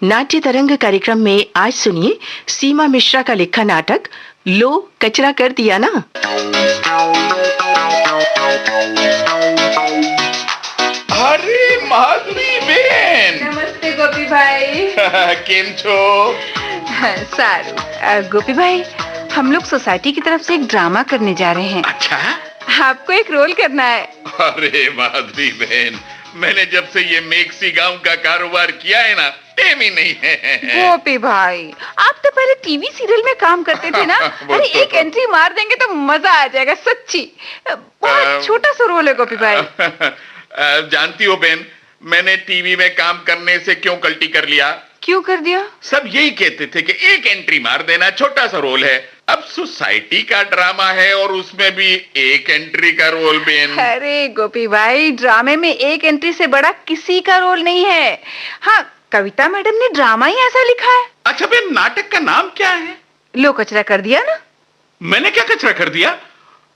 नाट्य तरंग कार्यक्रम में आज सुनिए सीमा मिश्रा का लिखा नाटक लो कचरा कर दिया ना। अरे माधुरी बेन, नमस्ते गोपी भाई। केम छो? सारू। गोपी भाई, हम लोग सोसाइटी की तरफ से एक ड्रामा करने जा रहे हैं। अच्छा, आपको एक रोल करना है। अरे माधुरी बहन, मैंने जब से ये मेक्सी गांव का कारोबार किया है ना, टेम ही नहीं है। गोपी भाई, आप तो पहले टीवी सीरियल में काम करते थे ना। अरे एक एंट्री मार देंगे तो मजा आ जाएगा, सच्ची। बहुत छोटा सा रोल है गोपी भाई। जानती हो बहन, मैंने टीवी में काम करने से क्यों कल्टी कर लिया? क्यों कर दिया? सब यही कहते थे कि एक एंट्री मार देना, छोटा सा रोल है। अब सोसाइटी का ड्रामा है और उसमें भी एक एंट्री का रोल बेन। अरे गोपी भाई, ड्रामे में एक एंट्री से बड़ा किसी का रोल नहीं है। हाँ, कविता मैडम ने ड्रामा ही ऐसा लिखा है। अच्छा बेन, नाटक का नाम क्या है? लो कचरा कर दिया ना। मैंने क्या कचरा कर दिया?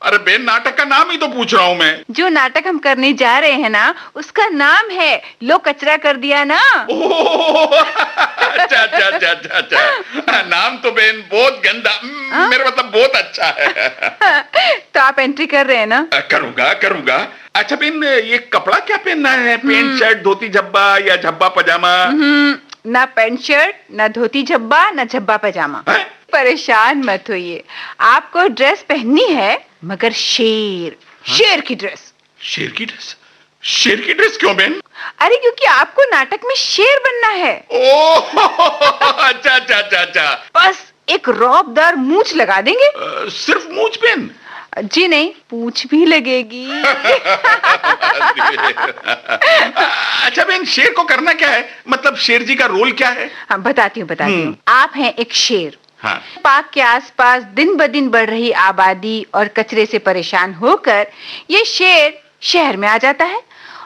अरे बेन, नाटक का नाम ही तो पूछ रहा हूँ मैं। जो नाटक हम करने जा रहे हैं ना, उसका नाम है लो कचरा कर दिया ना। अच्छा अच्छा अच्छा अच्छा अच्छा, नाम तो बेन बहुत गंदा, मेरा मतलब बहुत अच्छा है। तो आप एंट्री कर रहे हैं ना? करूंगा करूंगा। अच्छा बेन, ये कपड़ा क्या पहनना है? पैंट शर्ट, धोती झब्बा या झब्बा पजामा? ना पैंट शर्ट, ना धोती झब्बा, ना झब्बा पजामा। परेशान मत होइए, आपको ड्रेस पहननी है, मगर शेर की ड्रेस। शेर की ड्रेस? शेर की ड्रेस क्यों बेन? अरे क्योंकि आपको नाटक में शेर बनना है। ओह, अच्छा अच्छा अच्छा अच्छा। बस एक रौबदार मूंछ लगा देंगे। सिर्फ मूंछ बेन? जी नहीं, पूंछ भी लगेगी। अच्छा बेन, शेर को करना क्या है? मतलब शेर जी का रोल क्या है? हाँ, बताती हूँ। आप हैं एक शेर। हाँ। पार्क के आसपास दिन ब दिन बढ़ रही आबादी और कचरे से परेशान होकर ये शेर शहर में आ जाता है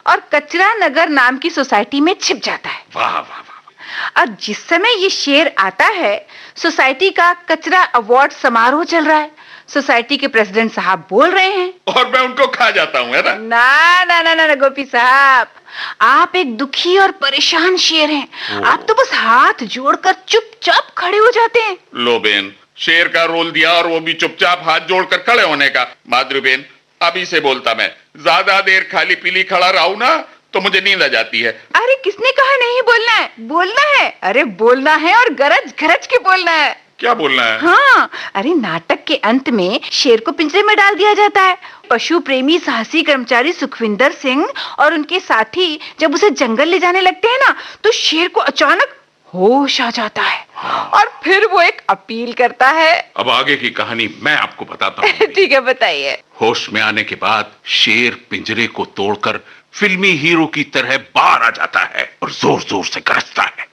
और कचरा नगर नाम की सोसाइटी में छिप जाता है। वाह वाह वाह। और जिस समय ये शेर आता है, सोसाइटी का कचरा अवार्ड समारोह चल रहा है। सोसाइटी के प्रेसिडेंट साहब बोल रहे हैं और मैं उनको खा जाता हूँ, है ना? ना ना ना ना गोपी साहब, आप एक दुखी और परेशान शेर हैं। आप तो बस हाथ जोड़कर चुपचाप खड़े हो जाते हैं। लो बेन, शेर का रोल दिया और वो भी चुपचाप हाथ जोड़कर खड़े होने का। माधुरी बेन, अभी से बोलता मैं ज्यादा देर खाली पीली खड़ा रहूं ना तो मुझे नींद आ जाती है। अरे किसने कहा नहीं बोलना है? बोलना है। अरे बोलना है और गरज गरज के बोलना है। क्या बोलना है? हाँ, अरे नाटक के अंत में शेर को पिंजरे में डाल दिया जाता है। पशु प्रेमी साहसी कर्मचारी सुखविंदर सिंह और उनके साथी जब उसे जंगल ले जाने लगते हैं ना, तो शेर को अचानक होश आ जाता है। और फिर वो एक अपील करता है। अब आगे की कहानी मैं आपको बताता हूँ। ठीक है, बताइए। होश में आने के बाद शेर पिंजरे को तोड़कर फिल्मी हीरो की तरह बाहर आ जाता है और जोर जोर से गरजता है।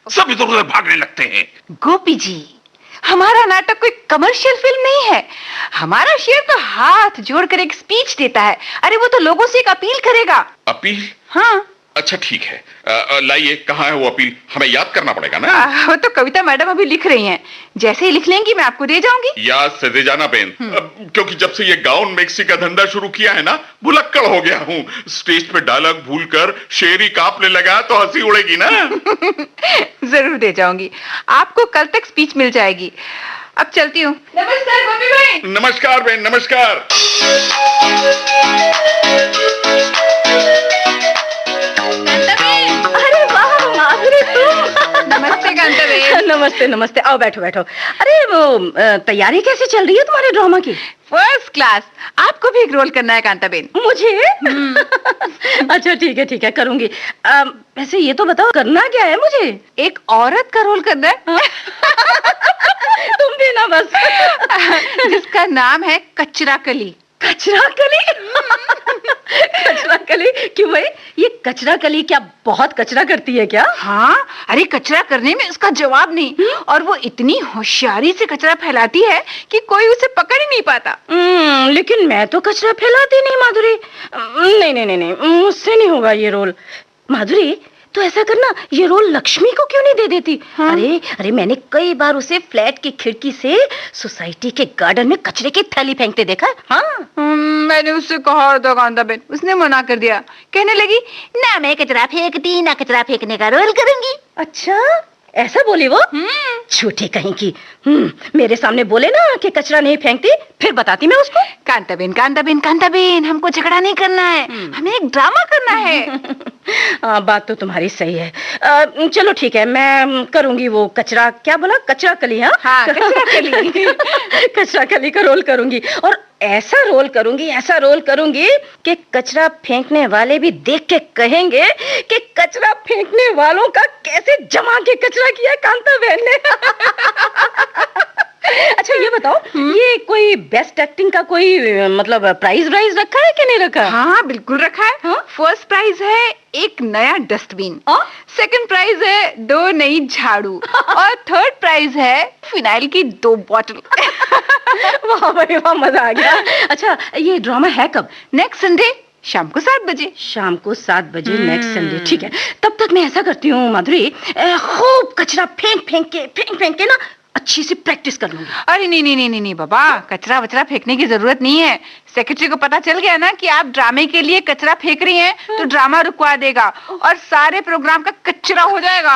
सब इधर उधर भागने लगते हैं। गोपी जी, हमारा नाटक कोई कमर्शियल फिल्म नहीं है। हमारा शेर तो हाथ जोड़कर एक स्पीच देता है। अरे वो तो लोगों से एक अपील करेगा। अपील? हाँ। अच्छा ठीक है, लाइए, कहाँ है वो अपील? हमें याद करना पड़ेगा ना। वो तो कविता मैडम अभी लिख रही हैं। जैसे ही लिख लेंगी मैं आपको दे जाऊंगी। याद से दे जाना बेन, क्योंकि जब से ये गाउन मैक्सी का धंधा शुरू किया है ना, भुलक्कड़ हो गया हूँ। स्टेज पे डायलॉग भूलकर शेर ही कांपने लगा तो हंसी उड़ेगी ना। जरूर दे जाऊंगी, आपको कल तक स्पीच मिल जाएगी। अब चलती हूँ। नमस्कार गोपी भाई। नमस्कार बेन, नमस्कार। अरे वाह माधुरी, तुम? नमस्ते कांता बेन। नमस्ते नमस्ते, आओ बैठो बैठो। अरे वो तैयारी कैसे चल रही है तुम्हारे ड्रामा की? First class. आपको भी एक रोल करना है कांता बेन। मुझे? अच्छा ठीक है, करूंगी। वैसे ये तो बताओ, करना क्या है मुझे? एक औरत का रोल करना है। तुम भी ना बस। जिसका नाम है कचरा कली। कचरा कली? कचरा कली क्यों भाई? ये कचरा कली क्या बहुत कचरा करती है क्या? हाँ, अरे कचरा करने में उसका जवाब नहीं। और वो इतनी होशियारी से कचरा फैलाती है कि कोई उसे पकड़ ही नहीं पाता। लेकिन मैं तो कचरा फैलाती नहीं माधुरी। नहीं, मुझसे नहीं होगा ये रोल। माधुरी, तो ऐसा करना, ये रोल लक्ष्मी को क्यों नहीं दे देती? हाँ? अरे मैंने कई बार उसे फ्लैट की खिड़की से सोसाइटी के गार्डन में कचरे की थैली फेंकते देखा। हाँ, मैंने उससे कहा था कांता बेन, उसने मना कर दिया। कहने लगी ना मैं कचरा फेंकती ना कचरा फेंकने का रोल करूंगी। अच्छा, ऐसा बोली वो? झूठी कहीं की। मेरे सामने बोले ना कि कचरा नहीं फेंकती, फिर बताती मैं उसको। कांताबेन, हमको झगड़ा नहीं करना है, हमें एक ड्रामा करना है। बात तो तुम्हारी सही है। चलो ठीक है, मैं करूंगी वो कचरा, क्या बोला, कचरा कली? हाँ, कचरा कली। कचरा कली का रोल करूंगी, और ऐसा रोल करूंगी कि कचरा फेंकने वाले भी देख के कहेंगे कि कचरा फेंकने वालों का कैसे जमा के कचरा किया कांता बहन ने। अच्छा ये बताओ, ये कोई बेस्ट एक्टिंग का कोई मतलब प्राइज रखा है कि नहीं रखा? हाँ, बिल्कुल रखा है। हाँ? फर्स्ट प्राइज है एक नया डस्टबिन, सेकंड प्राइज है 2 नई झाड़ू, और थर्ड प्राइज है फिनाइल की 2 बॉटल। वाह भाई वाह, मजा आ गया। अच्छा ये ड्रामा है कब? नेक्स्ट संडे शाम को 7 बजे। शाम को 7 बजे नेक्स्ट संडे, ठीक है। तब तक मैं ऐसा करती हूँ माधुरी, खूब कचरा फेंक के ना अच्छी सी प्रैक्टिस कर लूंगी। अरे नहीं बाबा, कचरा वचरा फेंकने की जरूरत नहीं है। सेक्रेटरी को पता चल गया ना कि आप ड्रामे के लिए कचरा फेंक रही हैं, तो ड्रामा रुकवा देगा और सारे प्रोग्राम का कचरा हो जाएगा।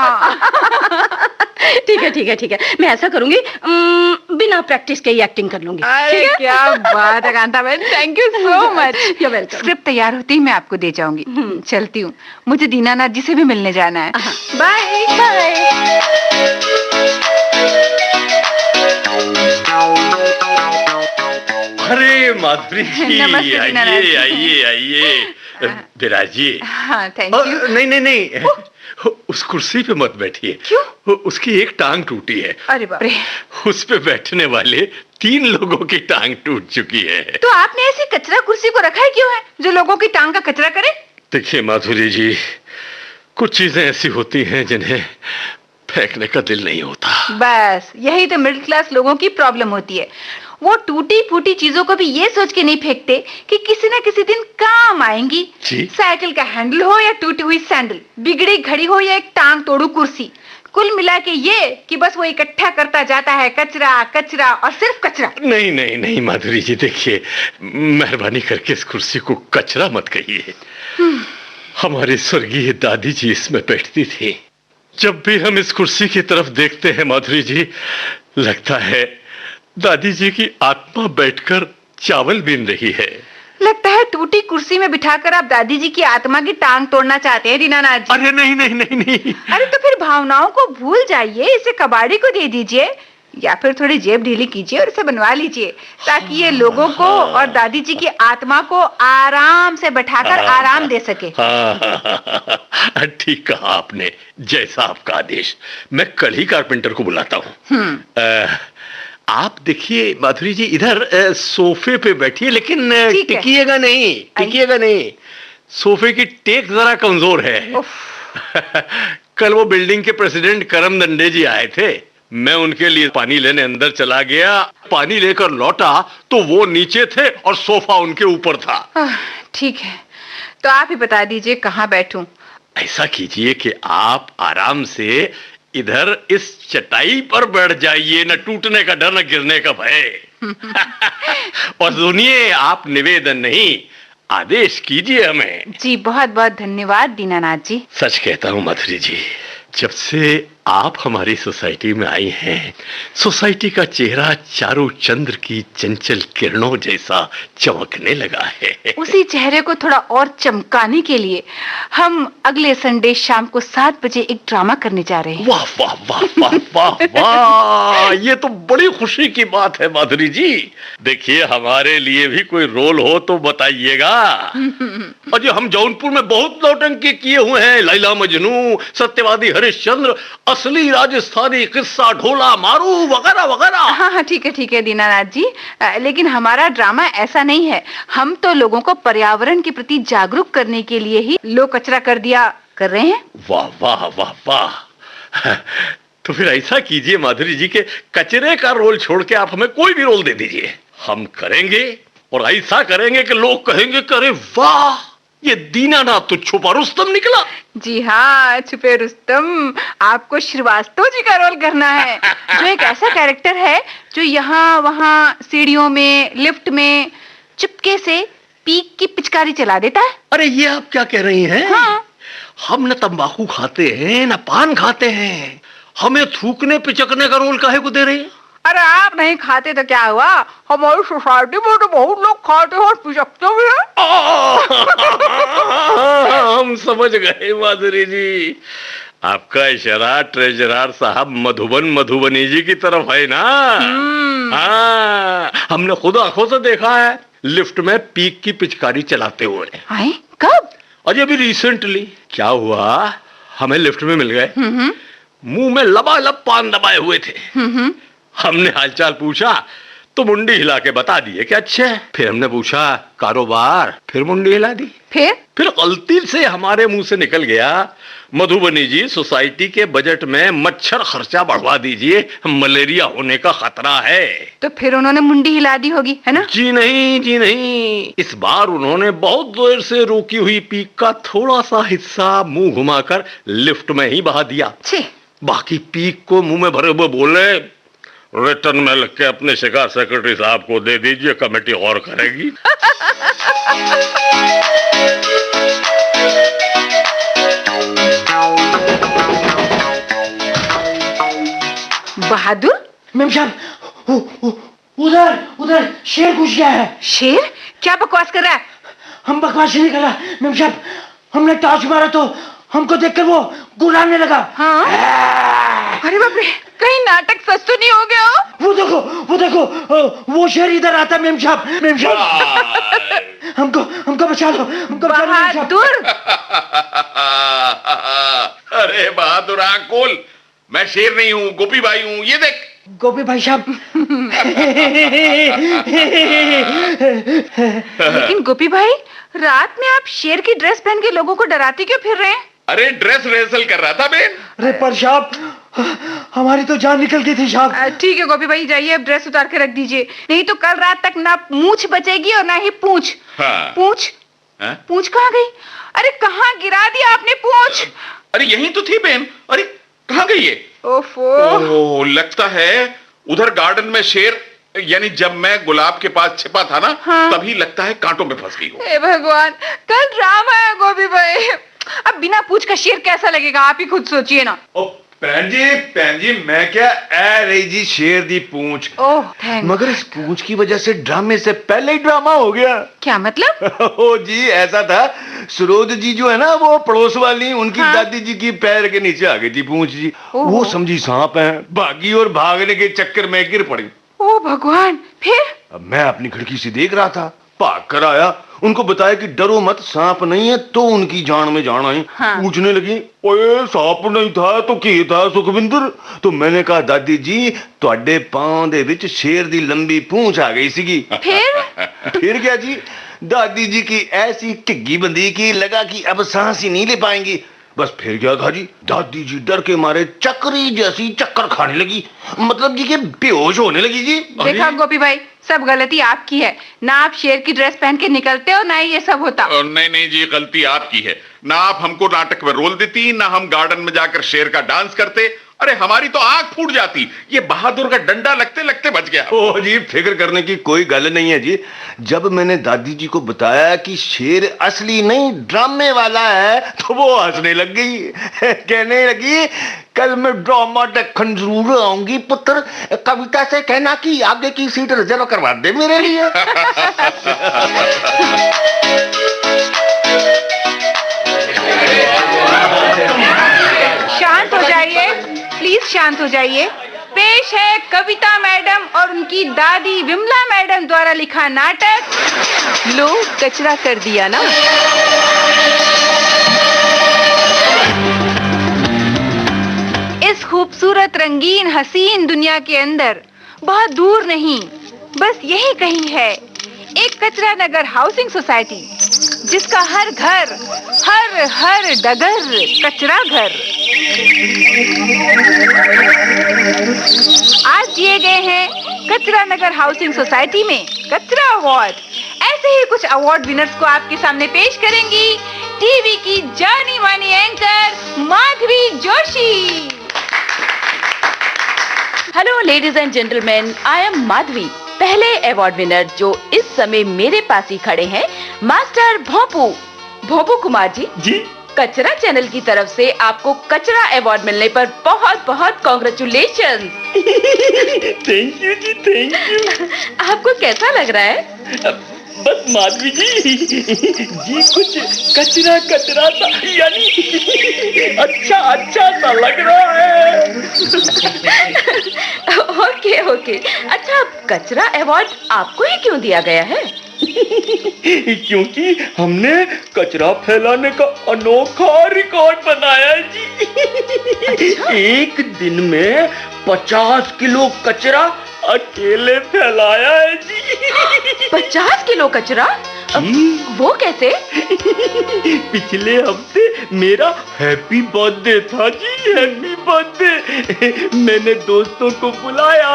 ठीक है, मैं ऐसा करूंगी, बिना प्रैक्टिस के ही एक्टिंग कर लूंगी। अरे क्या बात है Kantaben, thank you so much. You welcome. Script तैयार होती ही मैं आपको दे जाऊंगी। चलती हूँ, मुझे दीनानाथ जी से भी मिलने जाना है। Bye bye. अरे माधुरी जी, नमस्ते दीनानाथ जी। आइए विराजिए। हाँ, थैंक यू। नहीं, उस कुर्सी पे मत बैठिए। क्यों? उसकी एक टांग टूटी है। अरे बाप रे। उस पे बैठने वाले 3 लोगों की टांग टूट चुकी है। तो आपने ऐसी कचरा कुर्सी को रखा है क्यों है, जो लोगों की टांग का कचरा करे? देखिए माधुरी जी, कुछ चीजें ऐसी होती हैं जिन्हें फेंकने का दिल नहीं होता। बस यही तो मिडिल क्लास लोगों की प्रॉब्लम होती है। वो टूटी फूटी चीजों को भी ये सोच के नहीं फेंकते कि किसी न किसी दिन काम आएंगी। जी? साइकिल का हैंडल हो या टूटी हुई सैंडल, बिगड़ी घड़ी हो या एक टांग तोड़ू कुर्सी, कुल मिला के ये कि बस वो इकट्ठा करता जाता है कचरा और सिर्फ कचरा। नहीं माधुरी जी, देखिए मेहरबानी करके इस कुर्सी को कचरा मत कहिए। हमारी स्वर्गीय दादी जी इसमें बैठती थी। जब भी हम इस कुर्सी की तरफ देखते हैं माधुरी जी, लगता है दादी जी की आत्मा बैठकर चावल बीन रही है। लगता है टूटी कुर्सी में बिठाकर आप दादी जी की आत्मा की टांग तोड़ना चाहते हैं दीनानाथ जी। अरे नहीं। अरे तो फिर भावनाओं को भूल जाइए, इसे कबाड़ी को दे दीजिए, या फिर थोड़ी जेब ढीली कीजिए और इसे बनवा लीजिए, ताकि ये लोगों को और दादी जी की आत्मा को आराम से बैठाकर आराम दे सके। ठीक कहा आपने, जैसा आपका आदेश। मैं कल ही कारपेंटर को बुलाता हूँ। आप देखिए माधुरी जी, इधर सोफे पे बैठिए, लेकिन टिकिएगा नहीं। सोफे की टेक जरा कमजोर है। कल वो बिल्डिंग के प्रेसिडेंट करम दंडे जी आए थे, मैं उनके लिए पानी लेने अंदर चला गया। पानी लेकर लौटा तो वो नीचे थे और सोफा उनके ऊपर था। ठीक है, तो आप ही बता दीजिए कहाँ बैठूं? ऐसा कीजिए कि आप आराम से इधर इस चटाई पर बैठ जाइए, न टूटने का डर न गिरने का भय। और सुनिए, आप निवेदन नहीं, आदेश कीजिए हमें। जी बहुत बहुत धन्यवाद दीनानाथ जी। सच कहता हूँ माधुरी जी, जब से आप हमारी सोसाइटी में आई हैं, सोसाइटी का चेहरा चारों चंद्र की चंचल किरणों जैसा चमकने लगा है। उसी चेहरे को थोड़ा और चमकाने के लिए हम अगले संडे शाम को 7 बजे एक ड्रामा करने जा रहे हैं। वाह वाह वाह वाह वाह वाह, ये तो बड़ी खुशी की बात है माधुरी जी। देखिए, हमारे लिए भी कोई रोल हो तो बताइएगा। और जो हम जौनपुर में बहुत नौटंकी किए हुए हैं, लैला मजनू, सत्यवादी हरिश्चंद्र, असली राजस्थानी किस्सा ढोला मारू वगैरह वगैरह। हाँ ठीक है दीनानाथ जी, लेकिन हमारा ड्रामा ऐसा नहीं है। हम तो लोगों को पर्यावरण के प्रति जागरूक करने के लिए ही लो कचरा कर दिया कर रहे हैं। वाह वाह वाह वाह। तो फिर ऐसा कीजिए माधुरी जी के कचरे का रोल छोड़ के आप हमें कोई भी रोल दे दीजिए, हम करेंगे। और ऐसा करेंगे कि लोग कहेंगे, करे वाह, ये दीनानाथ तो छुपा रुस्तम निकला। जी हाँ, छुपे रुस्तम। आपको श्रीवास्तव जी का रोल करना है, जो एक ऐसा कैरेक्टर है जो यहाँ वहाँ सीढ़ियों में, लिफ्ट में चुपके से पीक की पिचकारी चला देता है। अरे ये आप क्या कह रही हैं? हाँ। हम न तंबाकू खाते हैं न पान खाते हैं, हमें थूकने पिचकने का रोल काहे को दे रही है? अरे आप नहीं खाते तो क्या हुआ, हमारी सोसाइटी में तो बहुत लोग खाते हैं और पिचकते भी हैं। हम समझ गए माधुरी जी, आपका इशारा ट्रेजरर साहब मधुबनी जी की तरफ है ना? हाँ, हमने खुद आंखों से देखा है लिफ्ट में पीक की पिचकारी चलाते हुए। आए? कब? अरे अभी रिसेंटली। क्या हुआ, हमें लिफ्ट में मिल गए, मुंह में लबालब पान दबाए हुए थे। हमने हालचाल पूछा तो मुंडी हिला के बता दिए कि अच्छे। फिर हमने पूछा कारोबार, फिर मुंडी हिला दी। फिर गलती से हमारे मुंह से निकल गया, मधुबनी जी सोसाइटी के बजट में मच्छर खर्चा बढ़वा दीजिए, मलेरिया होने का खतरा है। तो फिर उन्होंने मुंडी हिला दी होगी, है ना? जी नहीं, इस बार उन्होंने बहुत देर से रोकी हुई पीक का थोड़ा सा हिस्सा मुंह घुमाकर लिफ्ट में ही बहा दिया। बाकी पीक को मुंह में भरे हुए बोले, रिटर्न में लिख के अपने शिकार सेक्रेटरी साहब को दे दीजिए, कमेटी गौर करेगी। बहादुर? मैम साहब, उधर शेर घुस गया है। शेर? क्या बकवास कर रहा है? हम बकवास नहीं कर रहा मैम साहब, हमने टॉर्च मारा तो हमको देखकर वो गुर्राने लगा। हाँ? अरे बाप रे, कहीं नाटक सच तो नहीं हो गया? वो देखो, वो शेर इधर आता। मैम साहब, हमको बचा लो, बहादुर। अरे बहादुर आंख खोल, मैं शेर नहीं हूँ, गोपी भाई हूँ, ये देख। गोपी भाई साहब। लेकिन गोपी भाई, रात में आप शेर की ड्रेस पहन के लोगों को डराते क्यों फिर रहे हैं? अरे ड्रेस रिहर्सल कर रहा था बेन। अरे पर साहब, हमारी तो जान निकल गई थी साहब। ठीक है गोपी भाई, जाइए अब ड्रेस उतार के रख दीजिए, नहीं तो कल रात तक ना मूछ बचेगी और ना ही पूंछ। हाँ। पूंछ? पूंछ कहाँ गई? अरे कहाँ गिरा दिया आपने पूंछ? अरे यहीं तो थी बेन। अरे कहाँ गई ये? ओफो, लगता है उधर गार्डन में शेर, यानी जब मैं गुलाब के पास छिपा था ना, तभी लगता है कांटों में फंस गई हो। हे भगवान, कल ड्रामा है गोपी भाई। अब बिना पूंछ का शेर कैसा लगेगा, आप ही खुद सोचिए ना। भैन जी, मैं क्या ऐ रही जी शेर दी पूंछ। मगर इस पूंछ की वजह से ड्रामे से पहले ही ड्रामा हो गया। क्या मतलब? ओ जी, ऐसा था, सरोज जी जो है ना, वो पड़ोस वाली, उनकी दादी जी की पैर के नीचे आ गई थी पूंछ जी। वो समझी सांप है, भागी और भागने के चक्कर में गिर पड़ी। ओ भगवान, फिर? अब मैं अपनी खिड़की से देख रहा था, भाग कर आया, उनको बताया कि डरो मत, सांप नहीं है, तो उनकी जान में जान आई। पूछने लगी, ओए सांप नहीं था तो की था सुखविंदर? तो मैंने कहा, दादी जी तुहाडे पांव दे विच शेर दी लंबी पूंछ आ गई सीगी। फिर क्या जी, दादी जी की ऐसी टिग्गी बंदी की लगा कि अब सांस ही नहीं ले पाएंगी। बस फिर क्या था जी, दादी जी डर के मारे चक्री जैसी चक्कर खाने लगी, मतलब जी के बेहोश होने लगी जी। देखा गोपी भाई, सब गलती आपकी है, ना आप शेर की ड्रेस पहन के निकलते हो, ना ही ये सब होता। नहीं जी, गलती आपकी है, ना आप हमको नाटक में रोल देती, ना हम गार्डन में जाकर शेर का डांस करते। अरे हमारी तो आंख फूट जाती, ये बहादुर का डंडा लगते लगते बच गया। ओ जी, फिक्र करने की कोई गल नहीं है जी। जब मैंने दादी जी को बताया कि शेर असली नहीं ड्रामे वाला है, तो वो हंसने लग गई, कहने लगी, कल मैं ड्रामा देखने जरूर आऊंगी पुत्र, कविता से कहना कि आगे की सीट रिजर्व करवा दे मेरे लिए। शांत हो जाइए प्लीज, शांत हो जाइए। पेश है कविता मैडम और उनकी दादी विमला मैडम द्वारा लिखा नाटक लो कचरा कर दिया ना। इस खूबसूरत रंगीन हसीन दुनिया के अंदर बहुत दूर नहीं, बस यही कहीं है एक कचरा नगर हाउसिंग सोसाइटी, जिसका हर घर, हर डगर कचरा घर। आज दिए गए हैं कचरा नगर हाउसिंग सोसाइटी में कचरा अवार्ड। ऐसे ही कुछ अवार्ड विनर्स को आपके सामने पेश करेंगी टीवी की जानी मानी anchor Madhavi Joshi. Hello ladies and gentleman, I am Madhavi. पहले अवार्ड विनर जो इस समय मेरे पास ही खड़े हैं, मास्टर भोंपू कुमार जी। कचरा चैनल की तरफ से आपको कचरा अवार्ड मिलने पर बहुत बहुत कॉन्ग्रेचुलेशन। थैंक यू जी, थैंक यू। आपको कैसा लग रहा है? बस माधवी जी कुछ कचरा कचरा सा, यानी अच्छा सा लग रहा है। Okay okay. अच्छा, कचरा अवार्ड आपको ही क्यों दिया गया है? क्योंकि हमने कचरा फैलाने का अनोखा रिकॉर्ड बनाया है जी। एक दिन में 50 किलो कचरा अकेले फैलाया है जी। 50 किलो कचरा? वो कैसे? पिछले हफ्ते मेरा हैप्पी बर्थडे था जी, हैप्पी बर्थडे। मैंने दोस्तों को बुलाया,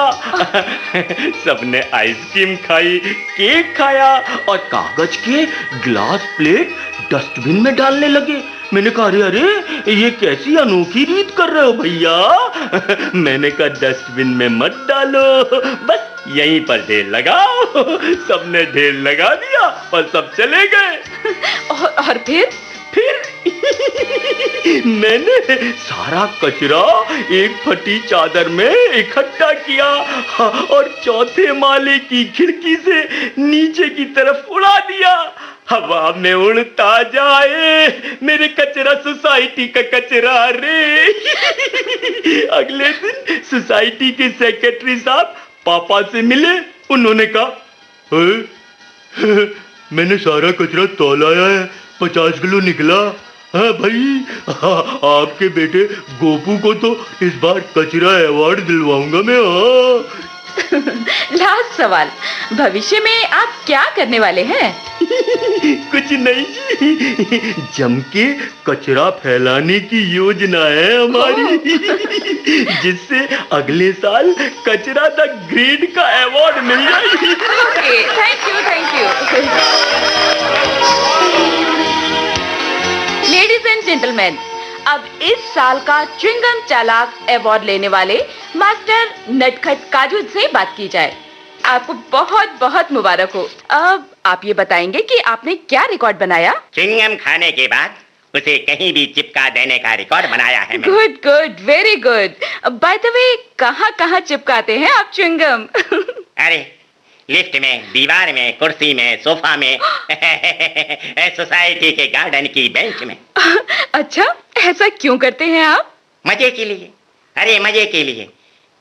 सबने आइसक्रीम खाई, केक खाया और कागज के ग्लास प्लेट डस्टबिन में डालने लगे। मैंने कहा अरे ये कैसी अनोखी रीत कर रहे हो भैया। मैंने कहा डस्टबिन में मत डालो, बस यहीं पर ढेर लगाओ। सबने ढेर लगा दिया और सब चले गए। और फिर मैंने सारा कचरा एक फटी चादर में इकट्ठा किया और चौथे माले की खिड़की से नीचे की तरफ उड़ा दिया। हवा में उड़ता जाए मेरे कचरा सोसाइटी का कचरा रे। अगले दिन सोसाइटी के सेक्रेटरी साहब पापा से मिले। उन्होंने कहा मैंने सारा कचरा तौलाया है, 50 किलो निकला। हाँ भाई, आपके बेटे गोपू को तो इस बार कचरा अवार्ड दिलवाऊंगा मैं। लास्ट सवाल, भविष्य में आप क्या करने वाले हैं? कुछ नहीं जी, जम के कचरा फैलाने की योजना है हमारी, जिससे अगले साल कचरा द ग्रेड का अवार्ड मिल जाएगी। Okay, thank you. Ladies and gentleman, अब इस साल का च्युइंगम चालाक अवार्ड लेने वाले मास्टर नटखट काजू से बात की जाए। आपको बहुत बहुत मुबारक हो। अब आप ये बताएंगे कि आपने क्या रिकॉर्ड बनाया? च्युइंगम खाने के बाद उसे कहीं भी चिपका देने का रिकॉर्ड बनाया है मैंने। Good, very good. By the way, कहाँ चिपकाते हैं आप च्युइंगम? अरे लिफ्ट में, दीवार में, कुर्सी में, सोफा में, सोसाइटी के गार्डन की बेंच में। अच्छा, ऐसा क्यों करते हैं आप? मजे के लिए। अरे मजे के लिए।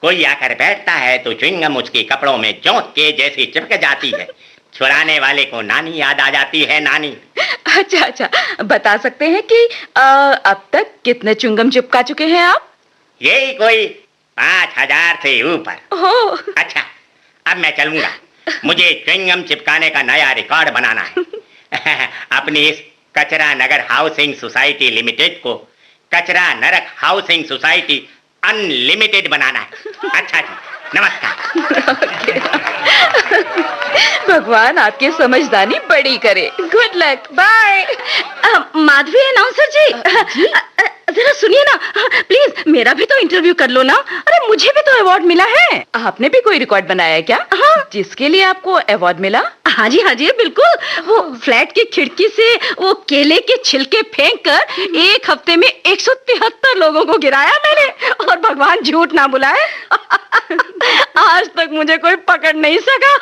कोई आकर बैठता है तो च्युइंगम उसके कपड़ों में जोंक के जैसी चिपक जाती है। छुड़ाने वाले को नानी याद आ जाती है, नानी। अच्छा, बता सकते हैं कि अब तक कितने च्युइंगम चिपका चुके हैं आप? यही कोई 5000 से ऊपर। ओह, अच्छा, अब मैं चलूंगा। मुझे च्युइंगम चिपकाने का नया रिकॉर्ड बनाना है। अपनी इस कचरा नगर हाउसिंग सोसाइटी लिमिटेड को कचरा नरक हाउसिंग सोसाइटी अनलिमिटेड बनाना है। अच्छा जी, नमस्कार। भगवान आपकी समझदारी बड़ी करे। Good luck, bye. Madhavi announcer ji, जरा सुनिए ना प्लीज, मेरा भी तो इंटरव्यू कर लो ना। अरे मुझे भी तो अवार्ड मिला है। आपने भी कोई रिकॉर्ड बनाया क्या? हाँ, जिसके लिए आपको अवार्ड मिला? हाँ जी बिल्कुल। वो फ्लैट की खिड़की से वो केले के छिलके फेंक कर एक हफ्ते में 173 लोगों को गिराया मैंने, और भगवान झूठ ना बुलाए आज तक मुझे कोई पकड़ नहीं सका।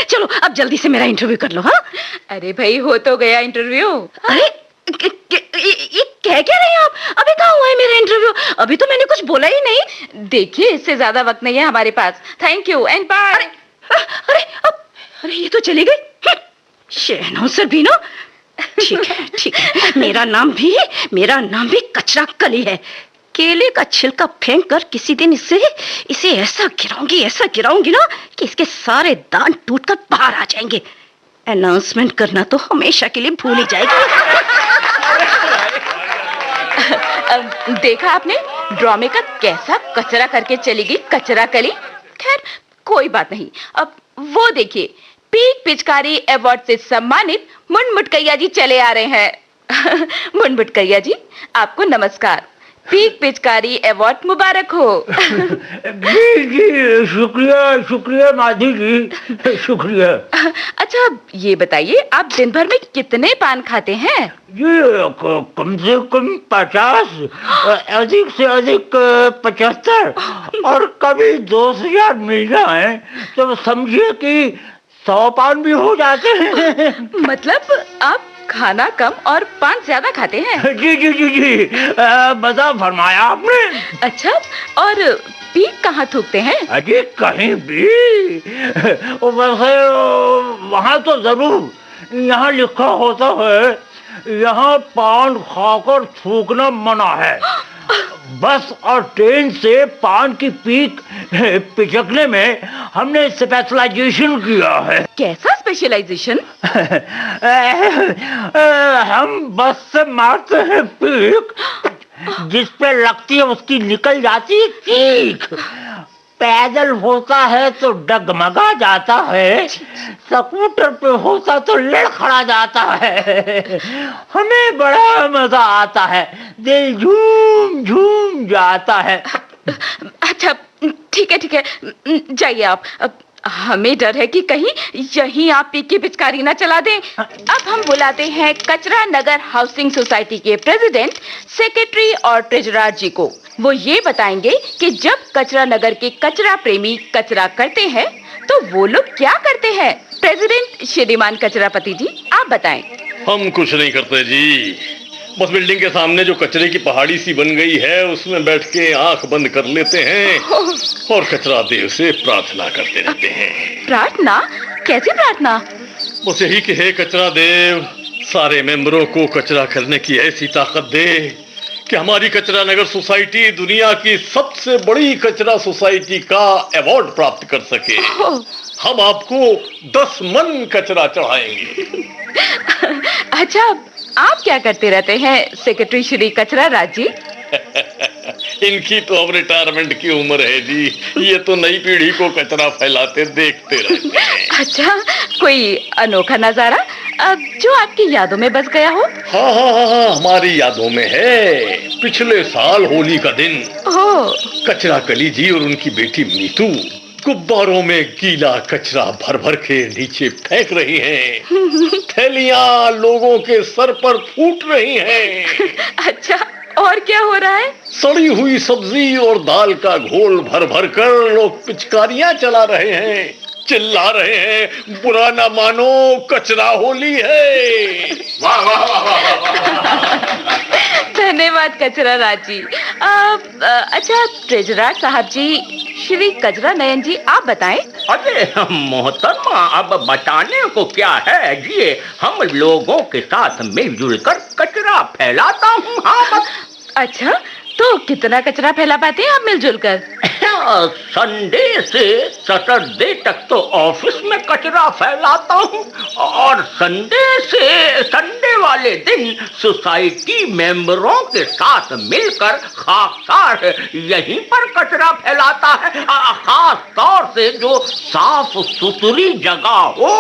चलो अब जल्दी से मेरा इंटरव्यू कर लो। हाँ, अरे भाई, हो तो गया इंटरव्यू। अरे ये कह क्या रही हैं आप? अभी कहाँ हुआ है मेरा इंटरव्यू? अभी तो मैंने कुछ बोला ही नहीं। देखिए, इससे ज्यादा वक्त नहीं है हमारे पास। Thank you and bye. अरे ये तो चली गई। अनाउंसर भी ना। ठीक है, मेरा नाम भी कचरा कली है। केले का छिलका फेंक कर किसी दिन इसे ऐसा गिराऊंगी ना कि इसके सारे दांत टूटकर बाहर आ जाएंगे। अनाउंसमेंट करना तो हमेशा के लिए भूल ही जाएगी। देखा आपने, ड्रामे का कैसा कचरा करके चली गई कचरा कली। खैर कोई बात नहीं। अब वो देखिए, पीक पिचकारी अवार्ड से सम्मानित मुनमुटकैया जी चले आ रहे हैं। मुनमुटकैया जी, आपको नमस्कार। पीक पिचकारी अवार्ड मुबारक हो। जी जी, शुक्रिया शुक्रिया माधवी जी, शुक्रिया। अच्छा ये बताइए, आप दिन भर में कितने पान खाते हैं? ये कम से कम 50, अधिक से अधिक 75, और कभी 2 से 4 मिल जाए तो समझिए कि 100 पान भी हो जाते हैं। मतलब आप खाना कम और पान ज्यादा खाते हैं? जी जी जी जी, बता फरमाया आपने। अच्छा, और पीक कहाँ थूकते हैं? अरे कहीं भी, वैसे वहाँ तो जरूर, यहाँ लिखा होता है यहाँ पान खाकर थूकना मना है। बस और ट्रेन से पान की पीक पिचकने में हमने स्पेशलाइजेशन किया है। कैसा स्पेशलाइजेशन? हम बस से मारते हैं पीक, जिस पे लगती है उसकी निकल जाती है चीख। पैदल होता है तो डगमगा जाता है, स्कूटर पे होता तो लड़खड़ा जाता है। हमें बड़ा मजा आता है, दिल झूम झूम जाता है। अच्छा ठीक है, जाइए आप। हमें डर है कि कहीं यहीं आप पीक की पिचकारी ना चला दें। अब हम बुलाते हैं कचरा नगर हाउसिंग सोसाइटी के प्रेसिडेंट, सेक्रेटरी और ट्रेजरर जी को। वो ये बताएंगे कि जब कचरा नगर के कचरा प्रेमी कचरा करते हैं तो वो लोग क्या करते हैं। प्रेसिडेंट श्रीमान कचरापति जी, आप बताएं। हम कुछ नहीं करते जी, बस बिल्डिंग के सामने जो कचरे की पहाड़ी सी बन गई है उसमें बैठ के आंख बंद कर लेते हैं और कचरा देव से प्रार्थना करते रहते हैं। प्रार्थना? कैसी प्रार्थना? बस यही कि हे कचरा देव, सारे मेंबरों को कचरा करने की ऐसी ताकत दे कि हमारी कचरा नगर सोसाइटी दुनिया की सबसे बड़ी कचरा सोसाइटी का अवार्ड प्राप्त कर सके। हम आपको 10 मन कचरा चढ़ाएंगे। अच्छा, आप क्या करते रहते हैं सेक्रेटरी श्री कचरा राज जी? इनकी तो अब रिटायरमेंट की उम्र है जी, ये तो नई पीढ़ी को कचरा फैलाते देखते रहते हैं। अच्छा, कोई अनोखा नजारा जो आपकी यादों में बस गया हो? हाँ, हमारी यादों में है। पिछले साल होली का दिन कचरा कली जी और उनकी बेटी मीतू गुब्बारों में गीला कचरा भर भर के नीचे फेंक रही हैं। थैलियां लोगों के सर पर फूट रही हैं। अच्छा, और क्या हो रहा है? सड़ी हुई सब्जी और दाल का घोल भर भर कर लोग पिचकारियां चला रहे हैं, चिल्ला रहे हैं, बुरा ना मानो कचरा होली है। वाह वाह वाह वाह। धन्यवाद कचरा राज जी। अच्छा ट्रेजरर साहब जी, श्री कचरा नयन जी, आप बताएं। अरे मोहतरमा, अब बताने को क्या है जी, हम लोगों के साथ मिलजुल कर कचरा फैलाता हूँ। हाँ, अच्छा, तो कितना कचरा फैला पाते हैं आप मिलजुल कर? संडे से सैटरडे तक तो ऑफिस में कचरा फैलाता हूँ, और संडे वाले दिन सोसाइटी मेंबरों के साथ मिलकर खासकर यहीं पर कचरा फैलाता है। खास तौर से जो साफ सुथरी जगह हो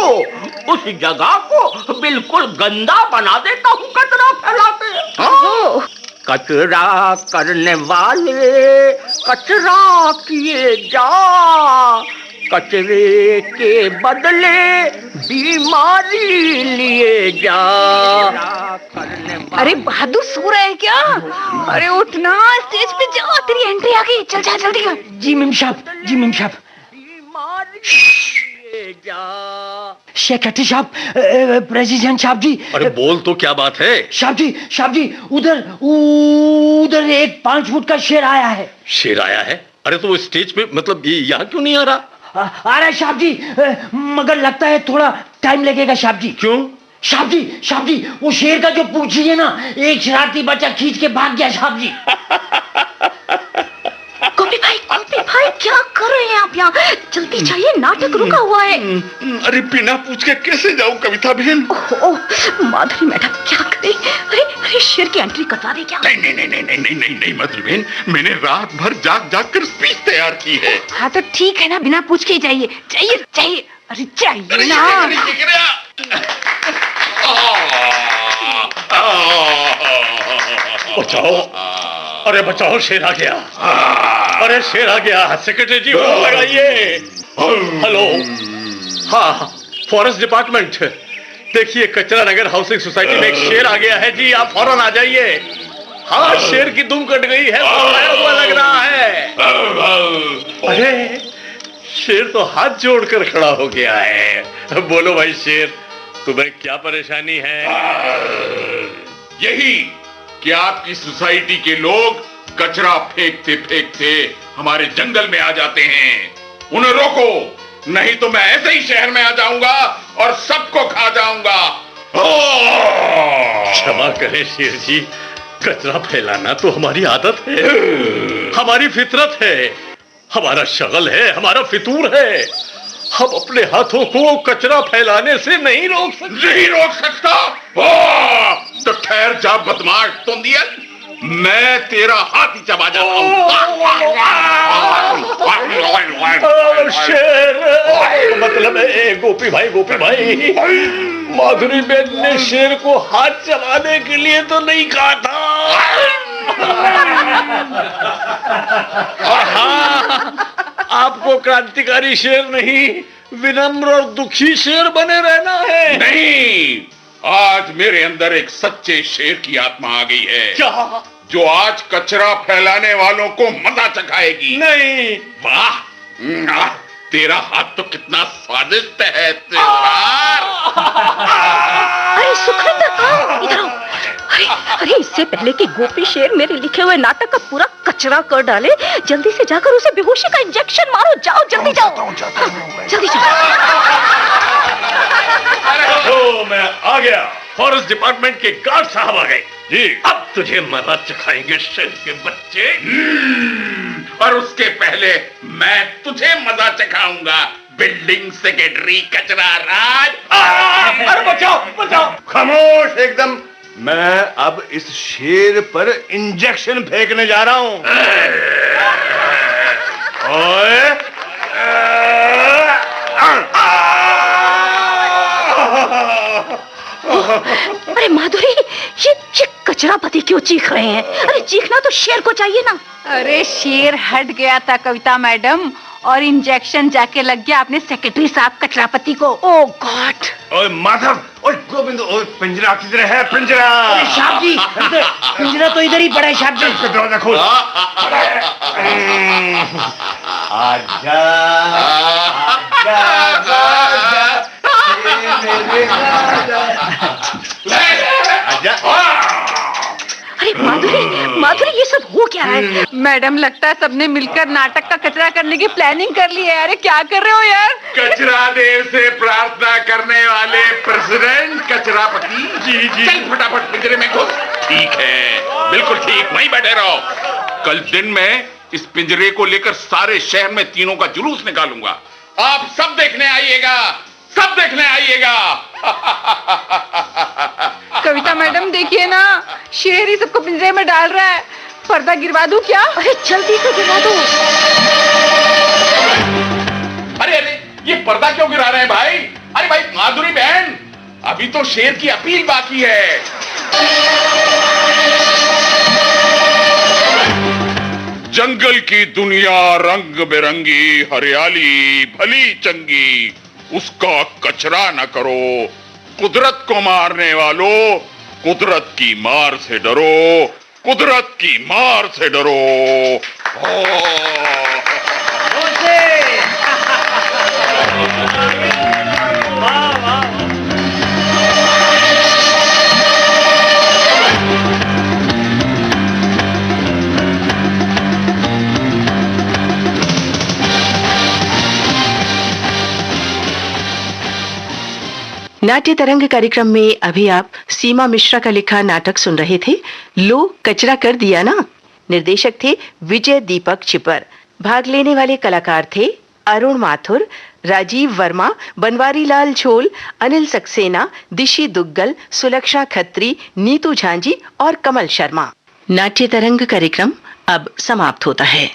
उस जगह को बिल्कुल गंदा बना देता हूँ कचरा फैलाते। कचरा करने वाले कचरा किए जा, कचरे के बदले बीमारी लिए जा। अरे बहादुर सो रहा है क्या? अरे उठना, स्टेज पे जाओ, तेरी एंट्री आ गई, चल जा जल्दी कर। जी मेम साहब, जी मेम साहब। सेक्रेटरी साहब, प्रेसिडेंट साहब जी। अरे बोल तो, क्या बात है? साहब जी, उधर एक 5 फुट का शेर आया है। शेर आया है? अरे तो वो स्टेज पे, मतलब ये यहाँ क्यों नहीं आ रहा? आ रहा है साहब जी, मगर लगता है थोड़ा टाइम लगेगा साहब जी। क्यों? साहब जी, वो शेर का जो पूछी है ना, एक शरारती बच्चा खींच के भाग गया साहब जी। गोपी भाई क्या कर रहे हैं आप यहाँ? जल्दी चाहिए, नाटक रुका हुआ है। अरे बिना पूछ के कैसे जाऊं कविता बहन? माधुरी मैडम क्या करे? अरे शेर की एंट्री करवा दे क्या? नहीं माधुरी बहन, मैंने रात भर जाग कर स्पीच तैयार की है। हाँ तो ठीक है ना, बिना पूछ के ही जाइए। अरे चाहिए ना। बचाओ, अरे बचाओ, शेर आ गया। अरे शेर आ गया। सेक्रेटरी जी फोन लगाइए। हेलो, हाँ फॉरेस्ट डिपार्टमेंट। देखिए कचरा नगर हाउसिंग सोसाइटी में एक शेर आ गया है जी, आप फौरन आ जाइए। हाँ शेर की दुम कट गई है, पकड़ाया हुआ लग रहा है। अरे शेर तो हाथ जोड़कर खड़ा हो गया है। बोलो भाई शेर, तुम्हें क्या परेशानी है? यही कि आपकी सोसाइटी के लोग कचरा फेंकते फेंकते हमारे जंगल में आ जाते हैं। उन्हें रोको, नहीं तो मैं ऐसे ही शहर में आ जाऊंगा और सबको खा जाऊंगा। क्षमा करें शेर जी, कचरा फैलाना तो हमारी आदत है, हमारी फितरत है, हमारा शगल है, हमारा फितूर है। हम अपने हाथों को कचरा फैलाने से नहीं रोक सकता। तो ठहर जा बदमाश तुंदियन, मैं तेरा हाथ ही चबा जाता हूँ। शेर मतलब गोपी भाई, माधुरी बहन ने शेर को हाथ चबाने के लिए तो नहीं कहा था। और हाँ, आपको क्रांतिकारी शेर नहीं, विनम्र और दुखी शेर बने रहना है। नहीं, आज मेरे अंदर एक सच्चे शेर की आत्मा आ गई है। क्या? जो आज कचरा फैलाने वालों को मजा चखाएगी। नहीं। वाह, तेरा हाथ तो कितना स्वादिष्ट है। अरे सुखविंदर कहाँ? इधर आओ। अरे इससे पहले कि गोपी शेर मेरे लिखे हुए नाटक का पूरा कचरा कर डाले, जल्दी से जाकर उसे बेहोशी का इंजेक्शन मारो। जाओ जल्दी जाओ, जल्दी जाओ। तो मैं आ गया। फॉरेस्ट डिपार्टमेंट के गार्ड साहब आ गए जी। अब तुझे मजा चखाएंगे शेर के बच्चे। और उसके पहले मैं तुझे मजा चखाऊंगा, बिल्डिंग सेक्रेटरी कचरा राज। अरे बचाओ। खामोश एकदम। मैं अब इस शेर पर इंजेक्शन फेंकने जा रहा हूं। ओए अरे माधुरी, ये कचरापति क्यों चीख रहे हैं? अरे चीखना तो शेर को चाहिए ना। अरे शेर हट गया था कविता मैडम, और इंजेक्शन जाके लग गया अपने सेक्रेटरी साहब कचरापति को। ओ गॉड। ओए माधव, ओए गोविंद, ओए पिंजरा किधर है? पिंजरा। साहब जी, पिंजरा तो इधर ही पड़ा है साहब जी। दरवाजा खोल। आजा अरे माधुरी ये सब हो क्या है? मैडम लगता है सबने मिलकर नाटक का कचरा करने की प्लानिंग कर ली है। अरे क्या कर रहे हो यार? कचरा देव से प्रार्थना करने वाले प्रेसिडेंट कचरापति जी। चल फटाफट पिंजरे में घुस। ठीक है, बिल्कुल ठीक, वहीं बैठे रहो। कल दिन में इस पिंजरे को लेकर सारे शहर में तीनों का जुलूस निकालूंगा। आप सब देखने आइएगा, सब देखने आइएगा। कविता मैडम देखिए ना, शेर ही सबको पिंजरे में डाल रहा है। पर्दा गिरवा दूं क्या? अरे जल्दी से गिरा दो। अरे ये पर्दा क्यों गिरा रहे हैं भाई? अरे भाई माधुरी बहन, अभी तो शेर की अपील बाकी है। जंगल की दुनिया रंग बिरंगी, हरियाली भली चंगी, उसका कचरा न करो। कुदरत को मारने वालों, कुदरत की मार से डरो, कुदरत की मार से डरो। नाट्य तरंग कार्यक्रम में अभी आप सीमा मिश्रा का लिखा नाटक सुन रहे थे, लो कचरा कर दिया ना। निर्देशक थे विजय दीपक छिपर। भाग लेने वाले कलाकार थे अरुण माथुर, राजीव वर्मा, बनवारी लाल झोल, अनिल सक्सेना, दिशी दुग्गल, सुलक्षा खत्री, नीतू झांझी और कमल शर्मा। नाट्य तरंग कार्यक्रम अब समाप्त होता है।